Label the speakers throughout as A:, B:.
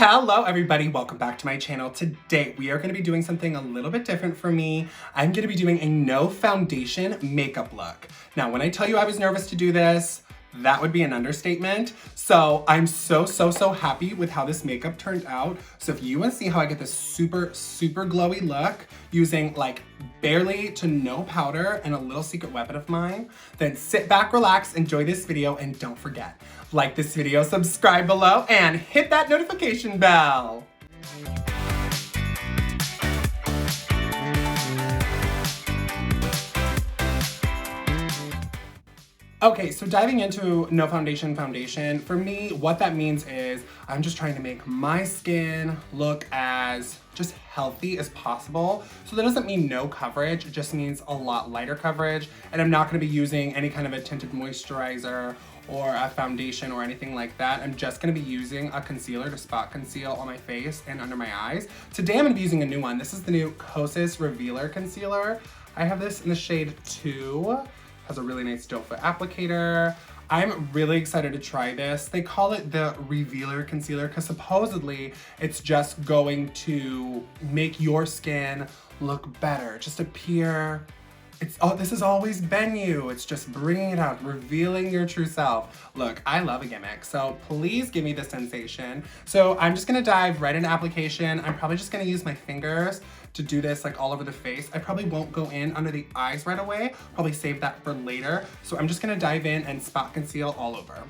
A: Hello everybody, welcome back to my channel. Today we are going to be doing something a little bit different for me. I'm going to be doing a no foundation makeup look. Now when I tell you I was nervous to do this, that would be an understatement. So I'm so happy with how this makeup turned out. So if you want to see how I get this super glowy look using like barely to no powder and a little secret weapon of mine, then sit back, relax, enjoy this video, and don't forget, like this video, subscribe below, and hit that notification bell. Okay, so diving into no foundation, for me, what that means is I'm just trying to make my skin look as just healthy as possible. So that doesn't mean no coverage, it just means a lot lighter coverage. And I'm not gonna be using any kind of a tinted moisturizer or a foundation or anything like that. I'm just gonna be using a concealer to spot conceal on my face and under my eyes. Today I'm gonna be using a new one. This is the new Kosas Revealer Concealer. I have this in the shade 2. Has a really nice doe foot applicator. I'm really excited to try this. They call it the Revealer Concealer because supposedly it's just going to make your skin look better, just appear. This has always been you. It's just bringing it out, revealing your true self. Look, I love a gimmick, so please give me the sensation. So I'm just gonna dive right into application. I'm probably just gonna use my fingers to do this like all over the face. I probably won't go in under the eyes right away, probably save that for later. So I'm just gonna dive in and spot conceal all over.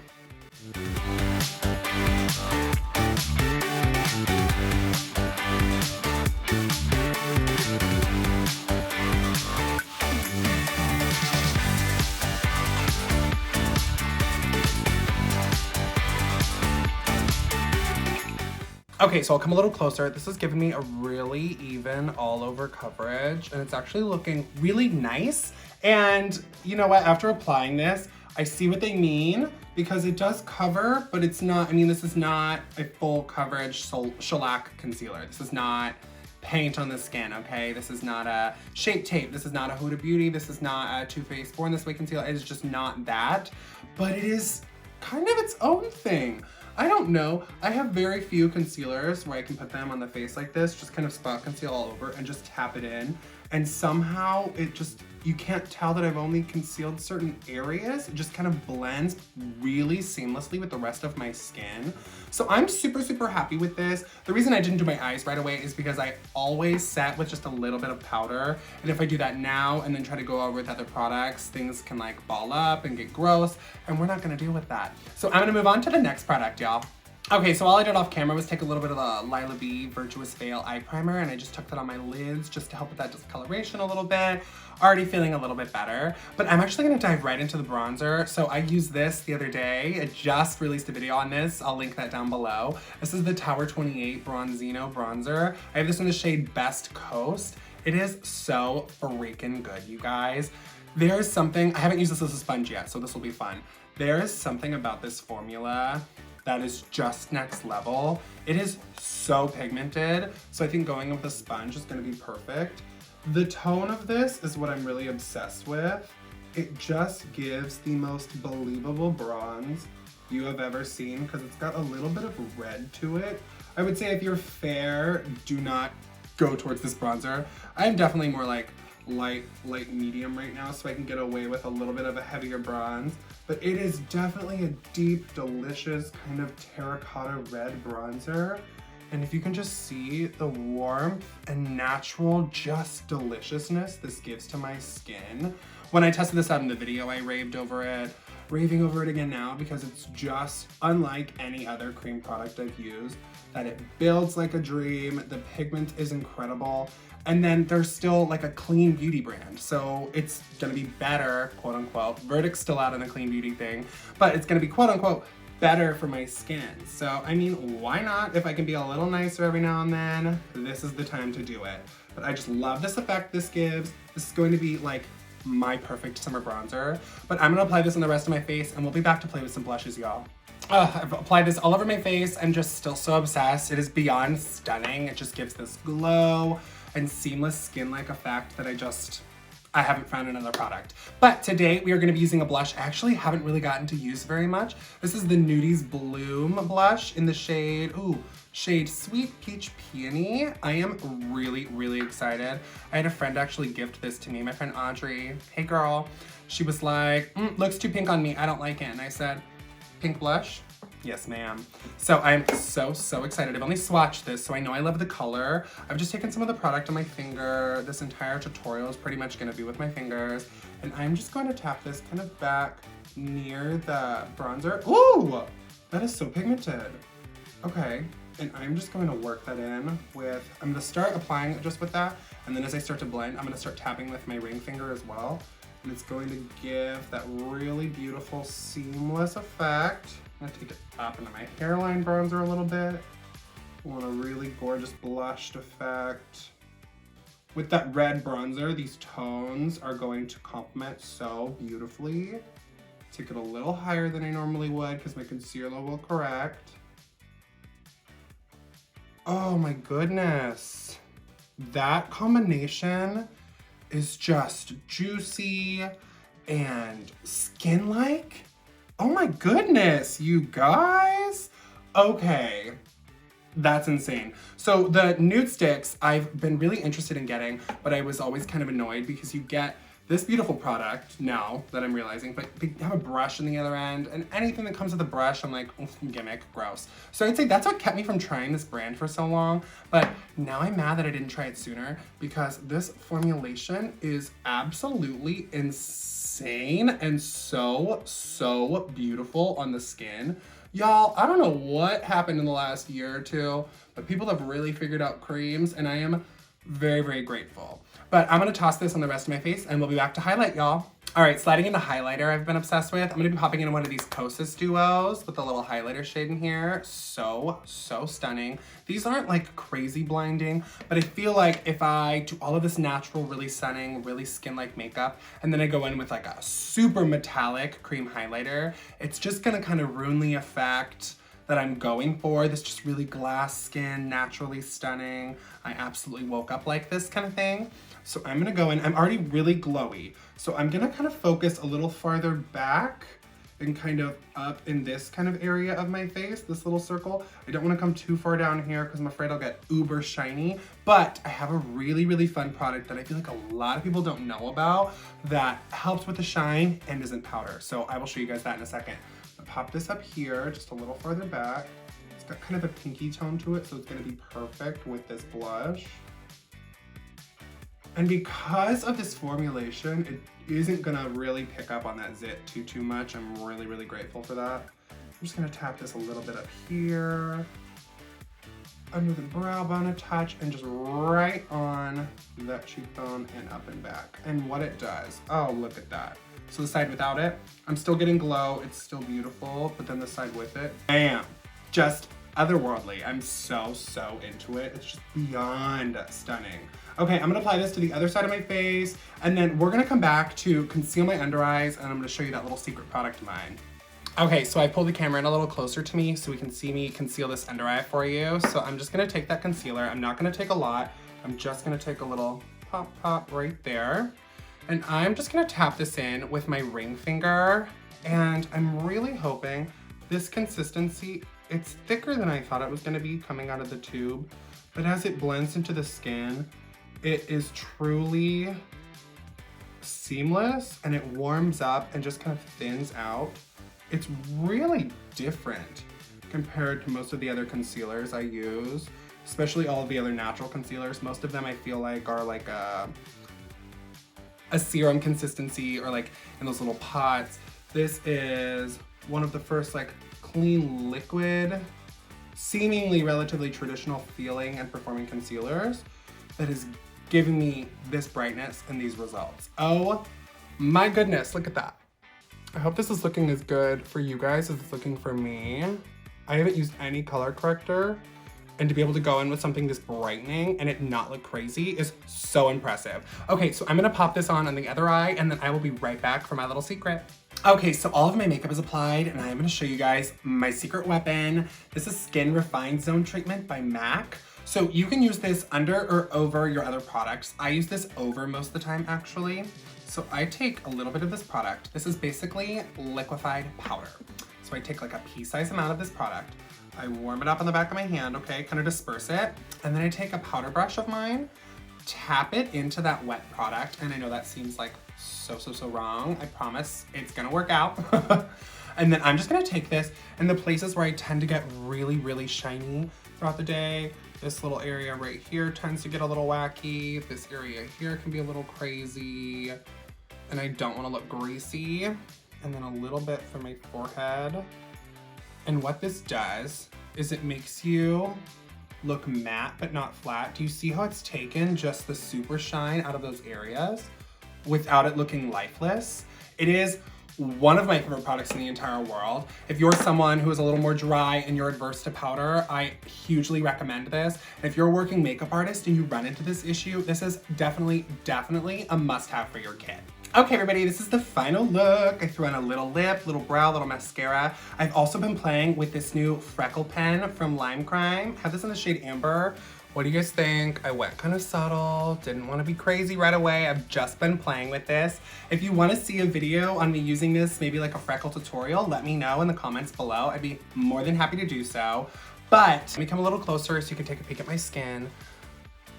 A: Okay, so I'll come a little closer. This is giving me a really even all over coverage, and it's actually looking really nice. And you know what, after applying this, I see what they mean because it does cover, but it's not, I mean, this is not a full coverage shellac concealer. This is not paint on the skin, okay? This is not a Shape Tape. This is not a Huda Beauty. This is not a Too Faced Born This Way concealer. It is just not that, but it is kind of its own thing. I don't know. I have very few concealers where I can put them on the face like this, just kind of spot conceal all over and just tap it in. And somehow it just, you can't tell that I've only concealed certain areas. It just kind of blends really seamlessly with the rest of my skin. So I'm super happy with this. The reason I didn't do my eyes right away is because I always set with just a little bit of powder. And if I do that now and then try to go over with other products, things can like ball up and get gross, and we're not gonna deal with that. So I'm gonna move on to the next product, y'all. Okay, so all I did off camera was take a little bit of the Lila B Virtuous Veil Eye Primer, and I just took that on my lids just to help with that discoloration a little bit. Already feeling a little bit better, but I'm actually gonna dive right into the bronzer. So I used this the other day. I just released a video on this. I'll link that down below. This is the Tower 28 Bronzino bronzer. I have this in the shade Best Coast. It is so freaking good, you guys. There's something, I haven't used this as a sponge yet, so this will be fun. There is something about this formula that is just next level. It is so pigmented, so I think going with a sponge is gonna be perfect. The tone of this is what I'm really obsessed with. It just gives the most believable bronze you have ever seen because it's got a little bit of red to it. I would say if you're fair, do not go towards this bronzer. I'm definitely more like light medium right now, so I can get away with a little bit of a heavier bronze, but it is definitely a deep, delicious kind of terracotta red bronzer. And if you can just see the warmth and natural just deliciousness this gives to my skin. When I tested this out in the video, I raving over it again now because it's just unlike any other cream product I've used, that it builds like a dream, the pigment is incredible, and then there's still like a clean beauty brand. So it's gonna be better, quote unquote, verdict's still out on the clean beauty thing, but it's gonna be quote unquote better for my skin. So I mean, why not? If I can be a little nicer every now and then, this is the time to do it. But I just love this effect this gives. This is going to be like my perfect summer bronzer. But I'm gonna apply this on the rest of my face and we'll be back to play with some blushes, y'all. I've applied this all over my face. I'm just still so obsessed. It is beyond stunning. It just gives this glow and seamless skin-like effect that I haven't found another product. But today we are gonna be using a blush I actually haven't really gotten to use very much. This is the Nudies Bloom blush in the shade Sweet Peach Peony. I am really, really excited. I had a friend actually gift this to me, my friend Audrey. Hey girl. She was like, looks too pink on me, I don't like it. And I said, pink blush? Yes, ma'am. So I'm so, so excited. I've only swatched this, so I know I love the color. I've just taken some of the product on my finger. This entire tutorial is pretty much gonna be with my fingers. And I'm just going to tap this kind of back near the bronzer. Ooh, that is so pigmented. Okay, and I'm just going to work that in with, I'm gonna start applying it just with that, and then as I start to blend, I'm gonna start tapping with my ring finger as well. And it's going to give that really beautiful, seamless effect. I'm gonna take it up into my hairline bronzer a little bit. I want a really gorgeous blushed effect. With that red bronzer, these tones are going to complement so beautifully. Take it a little higher than I normally would because my concealer will correct. Oh my goodness. That combination is just juicy and skin-like. Oh my goodness, you guys. Okay, that's insane. So the nude sticks I've been really interested in getting, but I was always kind of annoyed because you get this beautiful product now that I'm realizing, but they have a brush in the other end, and anything that comes with a brush, I'm like, gimmick, gross. So I'd say that's what kept me from trying this brand for so long, but now I'm mad that I didn't try it sooner because this formulation is absolutely insane and so, so beautiful on the skin. Y'all, I don't know what happened in the last year or two, but people have really figured out creams, and I am very, very grateful. But I'm gonna toss this on the rest of my face and we'll be back to highlight, y'all. All right, sliding into highlighter I've been obsessed with. I'm gonna be popping into one of these Kosas duos with a little highlighter shade in here. So, so stunning. These aren't like crazy blinding, but I feel like if I do all of this natural, really stunning, really skin-like makeup, and then I go in with like a super metallic cream highlighter, it's just gonna kind of ruin the effect that I'm going for. This just really glass skin, naturally stunning. I absolutely woke up like this kind of thing. So I'm gonna go in, I'm already really glowy. So I'm gonna kind of focus a little farther back and kind of up in this kind of area of my face, this little circle. I don't wanna come too far down here because I'm afraid I'll get uber shiny, but I have a really, really fun product that I feel like a lot of people don't know about that helps with the shine and isn't powder. So I will show you guys that in a second. I'll pop this up here, just a little farther back. It's got kind of a pinky tone to it, so it's gonna be perfect with this blush. And because of this formulation, it isn't gonna really pick up on that zit too much. I'm really, really grateful for that. I'm just gonna tap this a little bit up here, under the brow bone a touch, and just right on that cheekbone and up and back. And what it does, oh, look at that. So the side without it, I'm still getting glow, it's still beautiful, but then the side with it, bam, just otherworldly. I'm so, so into it. It's just beyond stunning. Okay, I'm gonna apply this to the other side of my face, and then we're gonna come back to conceal my under eyes, and I'm gonna show you that little secret product of mine. Okay, so I pulled the camera in a little closer to me so we can see me conceal this under eye for you. So I'm just gonna take that concealer. I'm not gonna take a lot. I'm just gonna take a little pop right there. And I'm just gonna tap this in with my ring finger. And I'm really hoping this consistency, it's thicker than I thought it was gonna be coming out of the tube. But as it blends into the skin, it is truly seamless and it warms up and just kind of thins out. It's really different compared to most of the other concealers I use, especially all of the other natural concealers. Most of them I feel like are like a serum consistency or like in those little pots. This is one of the first like clean liquid, seemingly relatively traditional feeling and performing concealers that is giving me this brightness and these results. Oh my goodness, look at that. I hope this is looking as good for you guys as it's looking for me. I haven't used any color corrector, and to be able to go in with something this brightening and it not look crazy is so impressive. Okay, so I'm gonna pop this on the other eye, and then I will be right back for my little secret. Okay, so all of my makeup is applied and I'm gonna show you guys my secret weapon. This is Skin Refined Zone Treatment by MAC. So you can use this under or over your other products. I use this over most of the time actually. So I take a little bit of this product. This is basically liquefied powder. So I take like a pea-sized amount of this product. I warm it up on the back of my hand, okay, kind of disperse it. And then I take a powder brush of mine, tap it into that wet product. And I know that seems like so wrong. I promise it's gonna work out. And then I'm just gonna take this in the places where I tend to get really shiny throughout the day. This little area right here tends to get a little wacky. This area here can be a little crazy. And I don't wanna look greasy. And then a little bit for my forehead. And what this does is it makes you look matte but not flat. Do you see how it's taken just the super shine out of those areas without it looking lifeless? It is one of my favorite products in the entire world. If you're someone who is a little more dry and you're adverse to powder, I hugely recommend this. And if you're a working makeup artist and you run into this issue, this is definitely a must-have for your kit. Okay, everybody, this is the final look. I threw on a little lip, little brow, little mascara. I've also been playing with this new freckle pen from Lime Crime. I have this in the shade Amber. What do you guys think? I went kind of subtle, didn't want to be crazy right away. I've just been playing with this. If you want to see a video on me using this, maybe like a freckle tutorial, let me know in the comments below. I'd be more than happy to do so. But let me come a little closer so you can take a peek at my skin.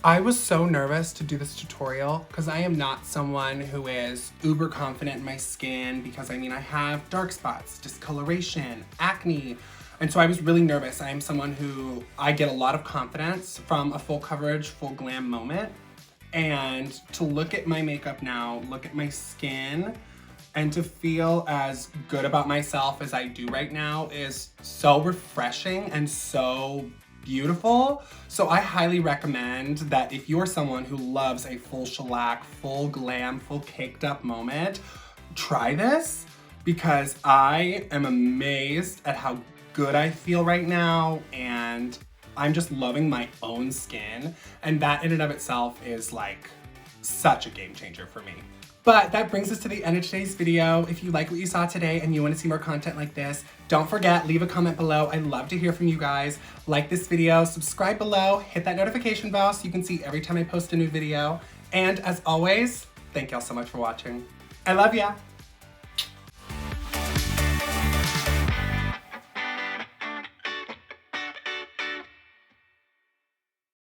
A: I was so nervous to do this tutorial because I am not someone who is uber confident in my skin because I have dark spots, discoloration, acne. And so I was really nervous. I am someone who, I get a lot of confidence from a full coverage, full glam moment. And to look at my makeup now, look at my skin, and to feel as good about myself as I do right now is so refreshing and so beautiful. So I highly recommend that if you're someone who loves a full shellac, full glam, full caked up moment, try this because I am amazed at how good I feel right now, and I'm just loving my own skin, and that in and of itself is like such a game changer for me. But that brings us to the end of today's video. If you like what you saw today and you want to see more content like this, don't forget, leave a comment below. I'd love to hear from you guys. Like this video, subscribe below, hit that notification bell so you can see every time I post a new video. And as always, thank y'all so much for watching. I love ya.